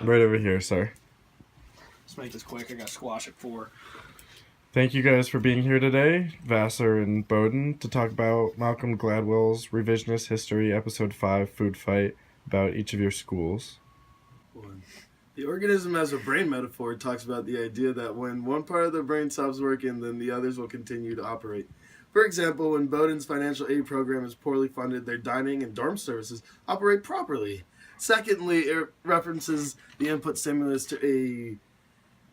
Right over here, sir. Let's make this quick. I got squash at 4. Thank you guys for being here today, Vassar and Bowden, to talk about Malcolm Gladwell's Revisionist History, Episode 5, Food Fight, about each of your schools. The organism as a brain metaphor talks about the idea that when one part of the brain stops working, then the others will continue to operate. For example, when Bowdoin's financial aid program is poorly funded, their dining and dorm services operate properly. Secondly, it references the input stimulus to a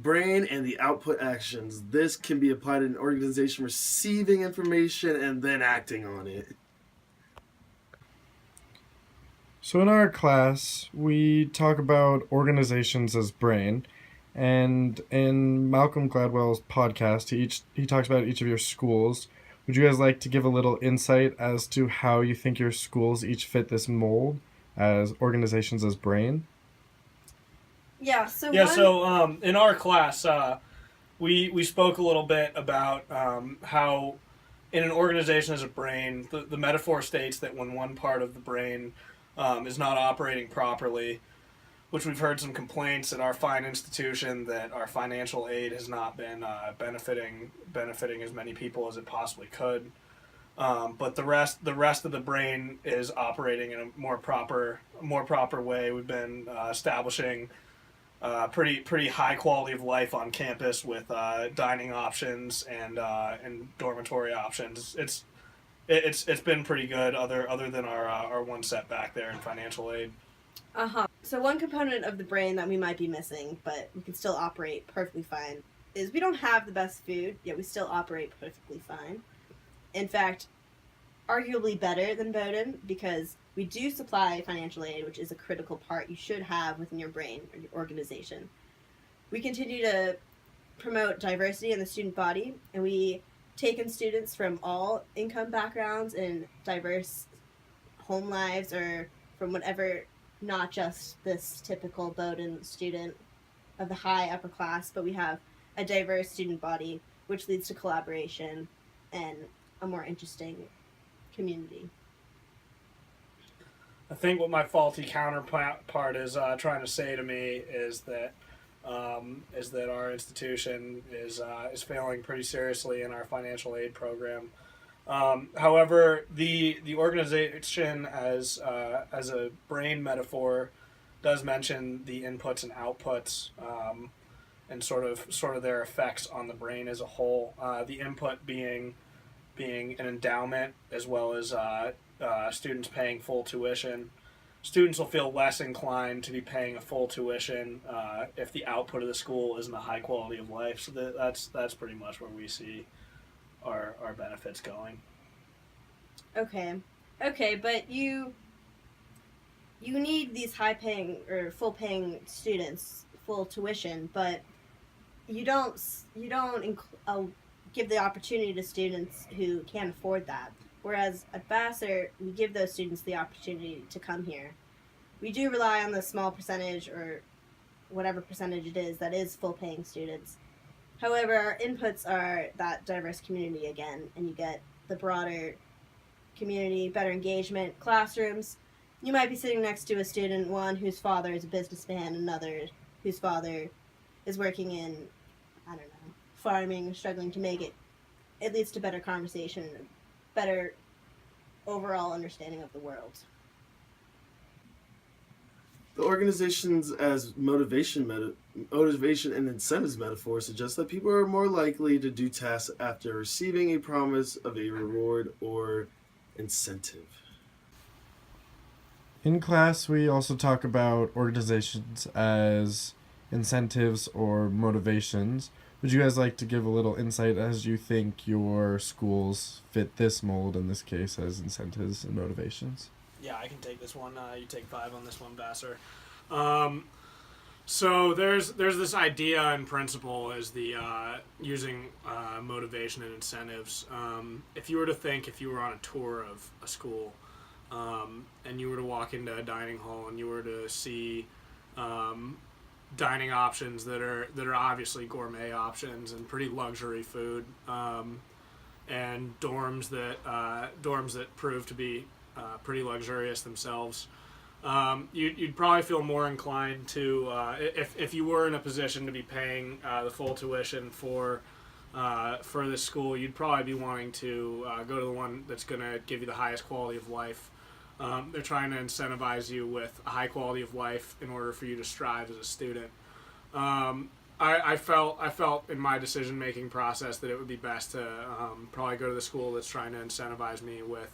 brain and the output actions. This can be applied in an organization receiving information and then acting on it. So in our class, we talk about organizations as brain, and in Malcolm Gladwell's podcast, he talks about each of your schools. Would you guys like to give a little insight as to how you think your schools each fit this mold as organizations as brain? So in our class, we spoke a little bit about how in an organization as a brain, the metaphor states that when one part of the brain is not operating properly, which we've heard some complaints at our fine institution that our financial aid has not been benefiting as many people as it possibly could. But the rest of the brain is operating in a more proper way. We've been establishing pretty high quality of life on campus with dining options and dormitory options. It's been pretty good, other than our one setback there in financial aid. So one component of the brain that we might be missing, but we can still operate perfectly fine, is we don't have the best food, yet we still operate perfectly fine. In fact, arguably better than Bowdoin, because we do supply financial aid, which is a critical part you should have within your brain or your organization. We continue to promote diversity in the student body, and we take in students from all income backgrounds and diverse home lives, or from whatever, not just this typical Bowdoin student of the high upper class, but we have a diverse student body, which leads to collaboration and a more interesting community. I think what my faulty counterpart is trying to say to me is that our institution is failing pretty seriously in our financial aid program. However, the organization as a brain metaphor does mention the inputs and outputs and sort of their effects on the brain as a whole. The input being an endowment, as well as students paying full tuition. Students will feel less inclined to be paying a full tuition if the output of the school isn't a high quality of life. So that's pretty much where we see our benefits going. Okay, but you need these high-paying or full-paying students, full tuition, but you don't give the opportunity to students who can't afford that. Whereas at Vassar, we give those students the opportunity to come here. We do rely on the small percentage, or whatever percentage it is, that is full-paying students. However, our inputs are that diverse community again, and you get the broader community, better engagement, classrooms. You might be sitting next to a student, one whose father is a businessman, another whose father is working in, I don't know, farming, struggling to make it. It leads to better conversation, better overall understanding of the world. The organizations as motivation and incentives metaphor suggests that people are more likely to do tasks after receiving a promise of a reward or incentive. In class, we also talk about organizations as incentives or motivations. Would you guys like to give a little insight as you think your schools fit this mold, in this case, as incentives and motivations? Yeah, I can take this one. You take 5 on this one, Vassar. So there's this idea and principle as the using motivation and incentives. If you were on a tour of a school, and you were to walk into a dining hall and you were to see dining options that are obviously gourmet options and pretty luxury food, and dorms that prove to be pretty luxurious themselves. you'd probably feel more inclined to, if you were in a position to be paying the full tuition for the school, you'd probably be wanting to go to the one that's going to give you the highest quality of life. They're trying to incentivize you with a high quality of life in order for you to strive as a student. I felt in my decision making process that it would be best to probably go to the school that's trying to incentivize me with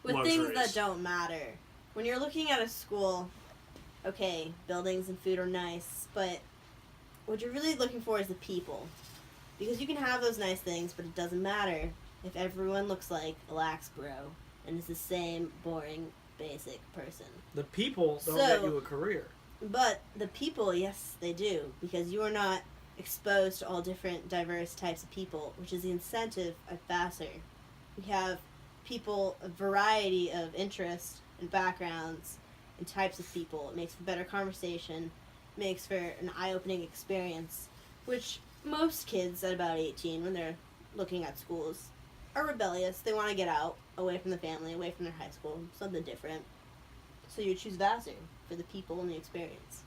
luxuries. Things that don't matter. When you're looking at a school, okay, buildings and food are nice, but what you're really looking for is the people. Because you can have those nice things, but it doesn't matter if everyone looks like a lax bro and is the same boring, basic person. The people don't get you a career. But the people, yes, they do. Because you are not exposed to all different, diverse types of people, which is the incentive at Vassar. We have people, a variety of interests and backgrounds and types of people. It makes for better conversation, makes for an eye-opening experience, which most kids at about 18, when they're looking at schools, are rebellious. They want to get out, away from the family, away from their high school, something different. So you choose Vassar for the people and the experience.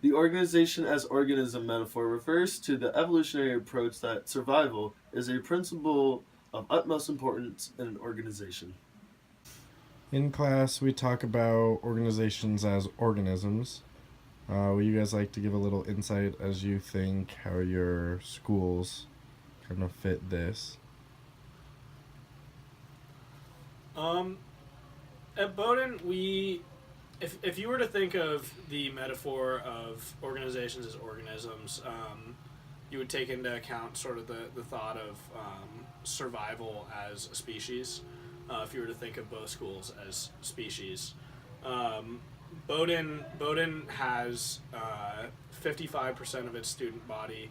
The organization as organism metaphor refers to the evolutionary approach that survival is a principle of utmost importance in an organization. In class, we talk about organizations as organisms. Would you guys like to give a little insight as you think how your schools kind of fit this? At Bowdoin, if you were to think of the metaphor of organizations as organisms, you would take into account sort of the thought of survival as a species. If you were to think of both schools as species, Bowdoin has 55% of its student body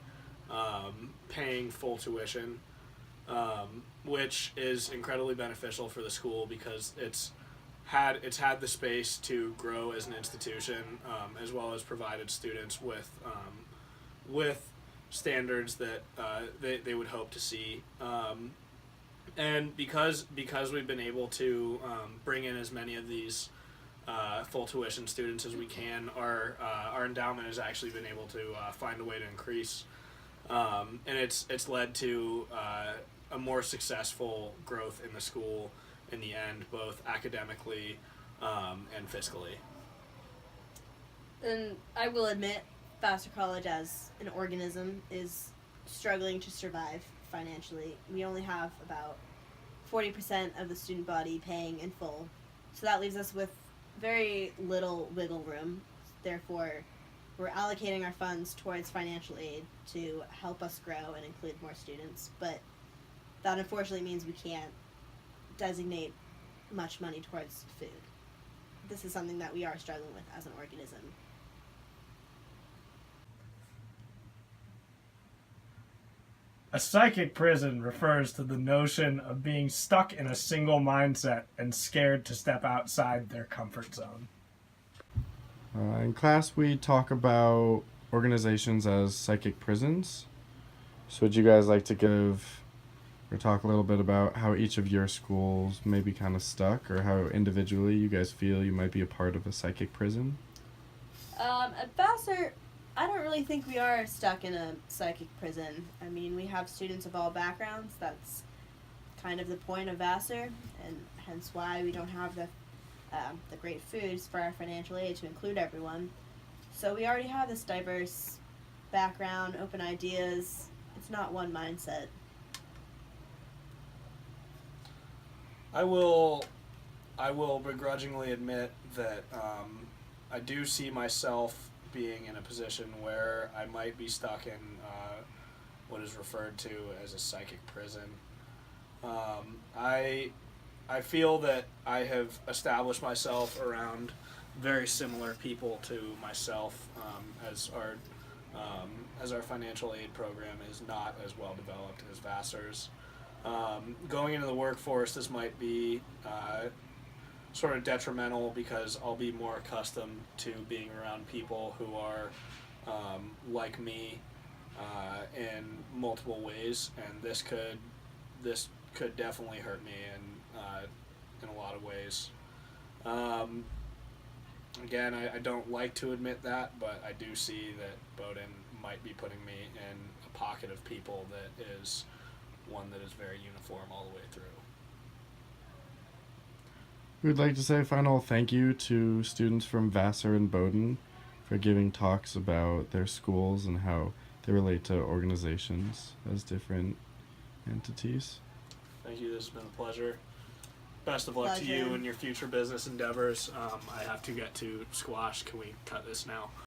paying full tuition, which is incredibly beneficial for the school because it's had the space to grow as an institution, as well as provided students with standards that they would hope to see. And because we've been able to bring in as many of these full tuition students as we can, our endowment has actually been able to find a way to increase, and it's led to a more successful growth in the school in the end, both academically and fiscally. And I will admit, Vassar College as an organism is struggling to survive financially. We only have about 40% of the student body paying in full. So that leaves us with very little wiggle room. Therefore, we're allocating our funds towards financial aid to help us grow and include more students. But that unfortunately means we can't designate much money towards food. This is something that we are struggling with as an organism. A psychic prison refers to the notion of being stuck in a single mindset and scared to step outside their comfort zone. In class, we talk about organizations as psychic prisons. So would you guys like to give or talk a little bit about how each of your schools may be kind of stuck, or how individually you guys feel you might be a part of a psychic prison? At Vassar, I don't really think we are stuck in a psychic prison. I mean, we have students of all backgrounds. That's kind of the point of Vassar, and hence why we don't have the great foods for our financial aid to include everyone. So we already have this diverse background, open ideas. It's not one mindset. I will begrudgingly admit that I do see myself being in a position where I might be stuck in what is referred to as a psychic prison. I feel that I have established myself around very similar people to myself, as our financial aid program is not as well developed as Vassar's. Going into the workforce, this might be sort of detrimental because I'll be more accustomed to being around people who are like me in multiple ways, and this could definitely hurt me in a lot of ways. Again, I don't like to admit that, but I do see that Bowdoin might be putting me in a pocket of people that is one that is very uniform all the way through. We'd like to say a final thank you to students from Vassar and Bowdoin for giving talks about their schools and how they relate to organizations as different entities. Thank you. This has been a pleasure. Best of luck to you Pleasure. and your future business endeavors. I have to get to squash. Can we cut this now?